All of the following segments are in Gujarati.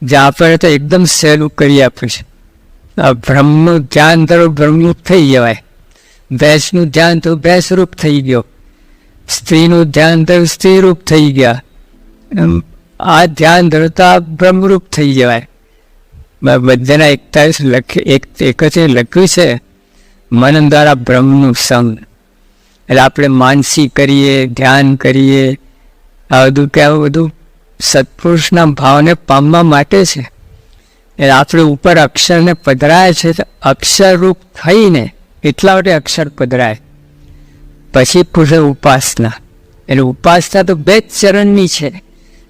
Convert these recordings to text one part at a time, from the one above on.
જે આપણે તો એકદમ સહેલું કરી આપ્યું છે. બ્રહ્મનું ધ્યાન ધરો બ્રહ્મરૂપ થઈ જવાય, ભેંસનું ધ્યાન તો ભેંસરૂપ થઈ ગયો, સ્ત્રીનું ધ્યાન તો સ્ત્રીરૂપ થઈ ગયા. આ ધ્યાન ધરતા બ્રહ્મરૂપ થઈ જવાય. બધાના 41 લખ્યું છે મન દ્વારા બ્રહ્મનું સંગ. એટલે આપણે માનસી કરીએ, ધ્યાન કરીએ, આ બધું કે આવું બધું સત્પુરુષના ભાવને પામવા માટે છે. એટલે આપણે ઉપર અક્ષરને પધરાય છે તો અક્ષરરૂપ થઈને એટલા માટે અક્ષર પધરાય. પછી પૂછે ઉપાસના. એટલે ઉપાસના તો 2 જ ચરણની છે,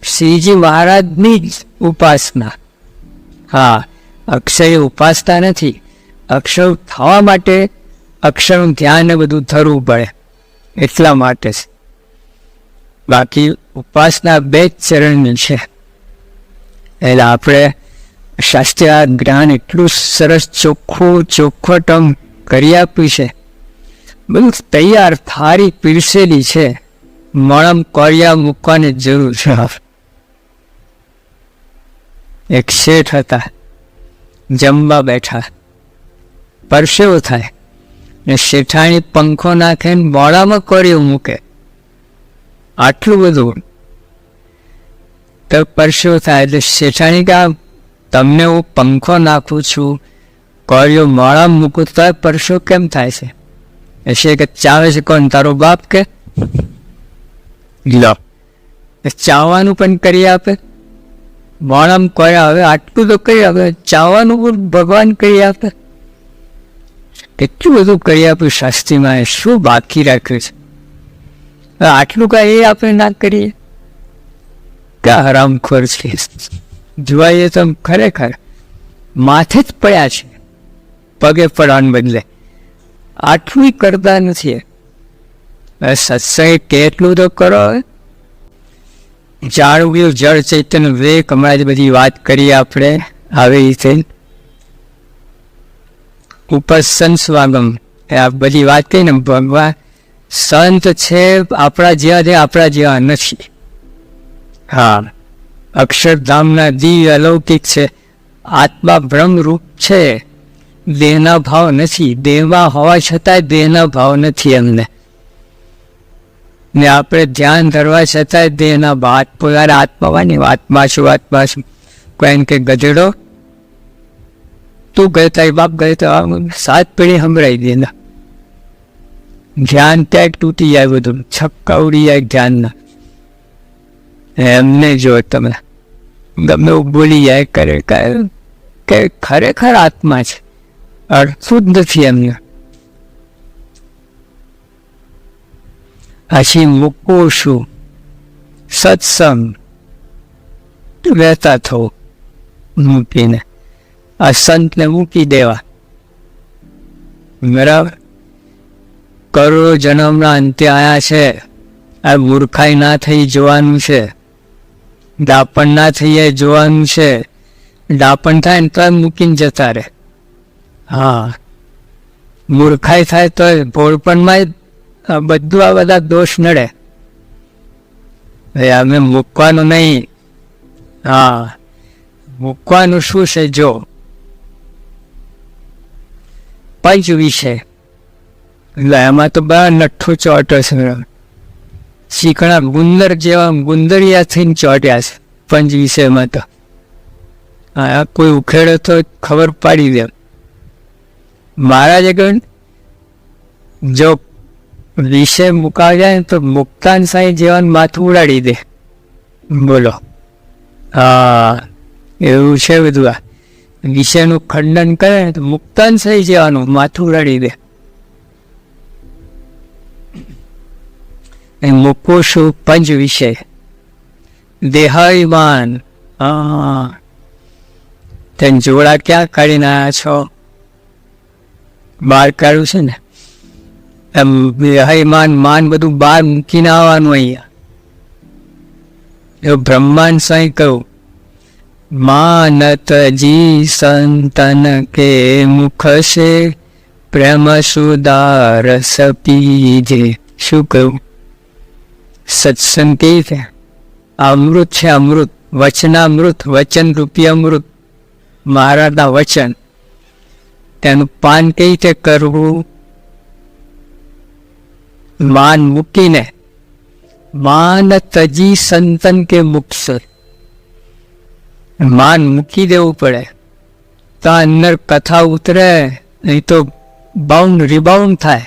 શ્રીજી મહારાજની જ ઉપાસના. હા, અક્ષય ઉપાસના નથી. અક્ષર થવા માટે અક્ષરનું ધ્યાન ને બધું ધરવું પડે એટલા માટે જ. બાકી ઉપાસના 2 જ ચરણની છે. એટલે આપણે શાસ્ત્રીય જ્ઞાન એટલું સરસ ચોખ્ખોટમ કરી આપ્યું છે, બધું તૈયાર થારી પીરસેલી છે. મળમ કોળિયા મૂકવાની જરૂર છે. એક શેઠ હતા, જમવા બેઠા, પરસેવો થાય ને શેઠાણી પંખો નાખે ને મોડામાં કોળિયું મૂકે. આટલું બધું તો પરસેવો થાય એટલે શેઠાણી કે તમને હું પંખો નાખું છું, કોળિયું મોડામાં મૂકું તો પરસેવો કેમ થાય છે? એ કે ચાવે છે કોણ? તારો બાપ કે? લો, ચાવવાનું પણ કરી આપે, મોડામાં કોળિયા. હવે આટલું તો કરી આપે, ચાવવાનું પણ ભગવાન કરી આપે. કેટલું બધું કરી આપ્યું શાસ્ત્રીમાં, શું બાકી રાખ્યું છે? આટલું કાંઈ એ આપણે ના કરીએ? ક્યાં હરામખોર છે! જોવાઈએ તો ખરેખર માથે જ પડ્યા છે, પગે પડવાને બદલે આટલું કરતા નથી. સત્સંગ કેટલું તો કરો. જાળવ્યું જળ ચૈતન્ય વિવેક, હમણાં જ બધી વાત કરી આપણે. આવી રીતે ઉપસન સ્વાગમ આ બધી વાત કહી ને, ભગવાન સંત છે આપણા જેવા, આપણા જેવા નથી. હા, અક્ષરધામના દિવ્ય અલૌકિક છે. આત્મા બ્રહ્મરૂપ છે, દેહના ભાવ નથી. દેહમાં હોવા છતાંય દેહના ભાવ નથી એમને. ને આપણે ધ્યાન ધરવા છતાંય દેહના ભાવ. પોતાને આત્માવાની આત્મા છું, આત્મા છું. કોઈ એમ કે ગધેડો તું ગયો, તારી બાપ ગયો, તો 7 પેઢી સંભળાઈ દે. ધ્યાન ત્યાં તૂટી જાય, બધું છક્કા ઉડી જાય ધ્યાનના. એમને જો તમે ગમે એવું બોલી જાય કરે કે ખરેખર આત્મા છે, અડથું જ નથી એમને. પછી મૂકવું શું? સત્સંગ વહેતા થવું મૂકીને, આ સંતને મૂકી દેવા. બરાબર, કરોડો જન્મના અંતે આયા છે. આ મૂર્ખાઈ ના થઈ જોવાનું છે, ડાપણ ના થઈ જોવાનું છે. ડાપણ થાય ને તો મૂકીને જતા રહે. હા, મૂર્ખાઈ થાય તો ભોળપણમાં બધું આ બધા દોષ નડે. અમે મૂકવાનું નહીં. હા, મૂકવાનું શું છે? જો પંચ વિષય, એટલે એમાં તો બહાર નઠ્ઠો ચોટો છે. શીખણા ગુંદર જેવા ગુંદરિયા થઈને ચોટ્યા છે પંચ વિષયમાં. તો હા, કોઈ ઉખેડે તો ખબર પાડી દે. મહારાજે કહ્યું જો વિષય મુકાવી જાય તો મુક્તાન સાંઈ જેવાનું માથું ઉડાડી દે. બોલો, હા એવું છે બધું. આ વિષયનું ખંડન કરે તો મુક્તાન સાંઈ જેવાનું માથું ઉડાડી દે. મૂકો શું? પંચ વિષય, દેહાભિમાન. હા, તેને જોડા ક્યાં કાઢીને આવ્યા છો? બહાર કાઢ્યું છે ને. એમ દેહાભિમાન માન બધું બહાર મૂકીને આવવાનું. અહીંયા એવું બ્રહ્માંડ સાંઈ કહ્યું, માનત જી સંતન કે મુખ સે પ્રેમ સુદાર સપીજે. શું કહ્યું? સત્સંગ કેવી છે? અમૃત છે, અમૃત. વચનામૃત, વચન રૂપી અમૃત, મહારાજના વચન, તેનું પાન કઈ રીતે કરવું? માન મૂકીને, માન તજી સંતન કે મુક્ષ, માન મૂકી દેવું પડે તો અંદર કથા ઉતરે, નહીં તો બાઉન્ડ રિબાઉન્ડ થાય.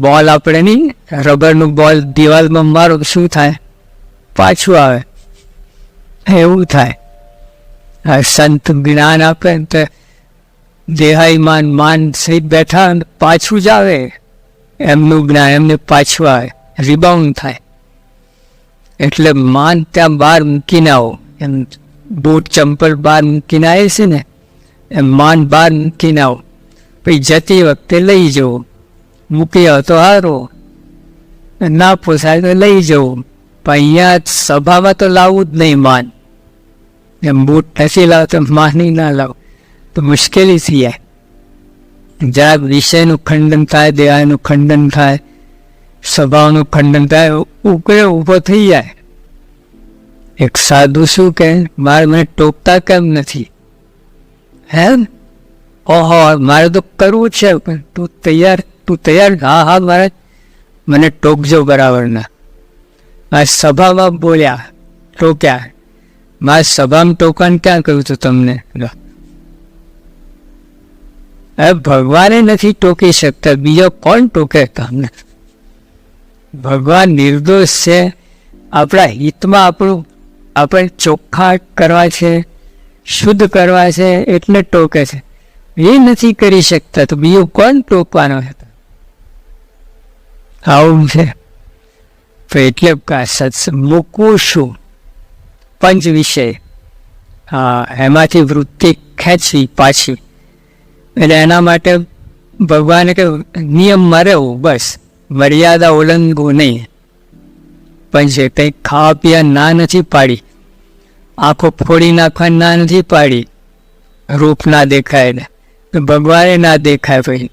બોલ આપણે નહીં, રબરનું બોલ દિવાલમાં મારો શું થાય? પાછું આવે. એવું થાય. સંત જ્ઞાન આપે ને તો દેહાઈમાન માન સહિત બેઠા પાછું જ આવે. એમનું જ્ઞાન એમને પાછું આવે, રિબાઉન્ડ થાય. એટલે માન ત્યાં બહાર મૂકીને આવો. એમ બૂટ ચંપલ બહાર મૂકીને આવે છે ને, એમ માન બહાર મૂકીને આવો. પછી જતી વખતે લઈ જવું. મૂકી આવો તો સારું, ના પોસાય તો લઈ જવું. પણ અહીંયા સભામાં તો લાવવું જ નહીં માન. એમ બૂટ નથી લાવતો, માની ના લાવ તો મુશ્કેલી થઈ જાય. જરાક વિષયનું ખંડન થાય, દેહાનું ખંડન થાય, સ્વભાવનું ખંડન થાય, ઉકળે ઊભો થઈ જાય. એક સાધુ શું કહે, મારે મને ટોકતા કેમ નથી? હે, ઓહો મારે તો કરવું છે, પણ તું તૈયાર? હા હા મારે, મને ટોકજો બરાબર ના. આ સભામાં બોલ્યા, ટોક્યા. મારે સભામાં ટોકાણ ક્યાં કહ્યું હતું તમને? હવે ભગવાને નથી ટોકી શકતા, બીજો કોણ ટોકે તમને? ભગવાન નિર્દોષ છે. આપણા હિતમાં આપણે ચોખ્ખા કરવા છે, શુદ્ધ કરવા છે, એટલે ટોકે છે. એ નથી કરી શકતા તો બીજું કોણ ટોકવાનો હતો? આવું છે. તો એટલે સત્સંગ મૂકવું શું? પંચ વિષય, હા, એમાંથી વૃત્તિ ખેંચવી પાછી. એટલે એના માટે ભગવાને કહ્યું નિયમમાં રહેવું, બસ મર્યાદા ઓળંગવું નહીં. પણ જે કંઈ ખાવા પીવા ના નથી પાડી, આંખો ફોડી નાખવાની ના નથી પાડી, રૂપ ના દેખાય ને તો ભગવાને ના દેખાય. પછી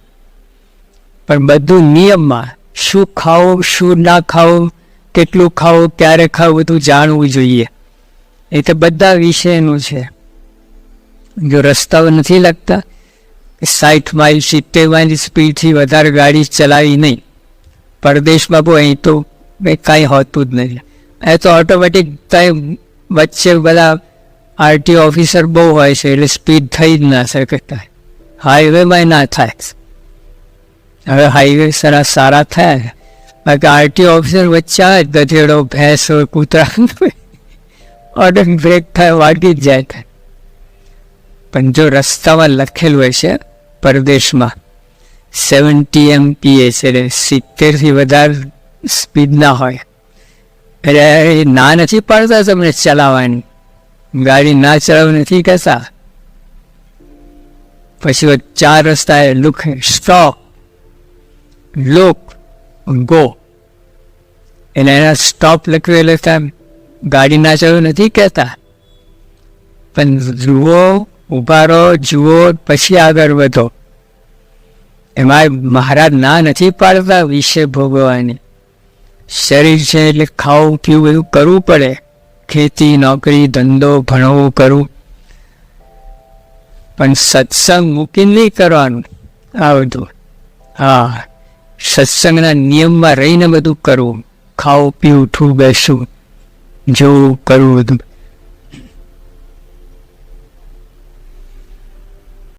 પણ બધું નિયમમાં, શું ખાવું, શું ના ખાવું, કેટલું ખાવું, ક્યારે ખાવું, બધું જાણવું જોઈએ. એ તો બધા વિષયનું છે. જો રસ્તાઓ નથી લાગતા, 60 માઇલ 70 માઇલ સ્પીડથી વધારે ગાડી ચલાવી નહીં. પરદેશમાં બહુ, અહીં તો કાંઈ હોતું જ નથી. એ તો ઓટોમેટિક વચ્ચે બધા આરટીઓ ઓફિસર બહુ હોય છે, એટલે સ્પીડ થઈ જ ના શકે. હાઈવેમાં ના થાય. હવે હાઈવે સારા થયા, બાકી આરટીઓ ઓફિસર વચ્ચે આવે, ગધેડો, ભેંસ હોય, કૂતરા, ઓર્ડર બ્રેક થાય, વાગી જ જાય. પણ જો રસ્તામાં લખેલું હોય છે પરદેશમાં 70 MPH, એટલે 70થી વધારે સ્પીડ ના હોય, એટલે ના નથી પાડતા તમને ચલાવવાની, ગાડી ના ચલાવવા નથી કહેતા. પછી 4 રસ્તા લુક, સ્ટોપ, લુક, ગો. એટલે એના સ્ટોપ લખેલું હતા, ગાડી ના ચલાવવું નથી કહેતા. પણ જુઓ, ઉભા રહો, જુઓ, પછી આગળ વધો. એમાં મહારાજ ના નથી પાડતા વિષય ભોગવવાની. શરીર છે એટલે ખાવું પીવું બધું કરવું પડે, ખેતી, નોકરી, ધંધો, ભણવું કરવું. પણ સત્સંગ મૂકીને નહીં કરવાનું આ બધું. હા, સત્સંગના નિયમમાં રહીને બધું કરવું, ખાવું પીવું, ઉઠવું બેસવું, જોવું કરવું બધું.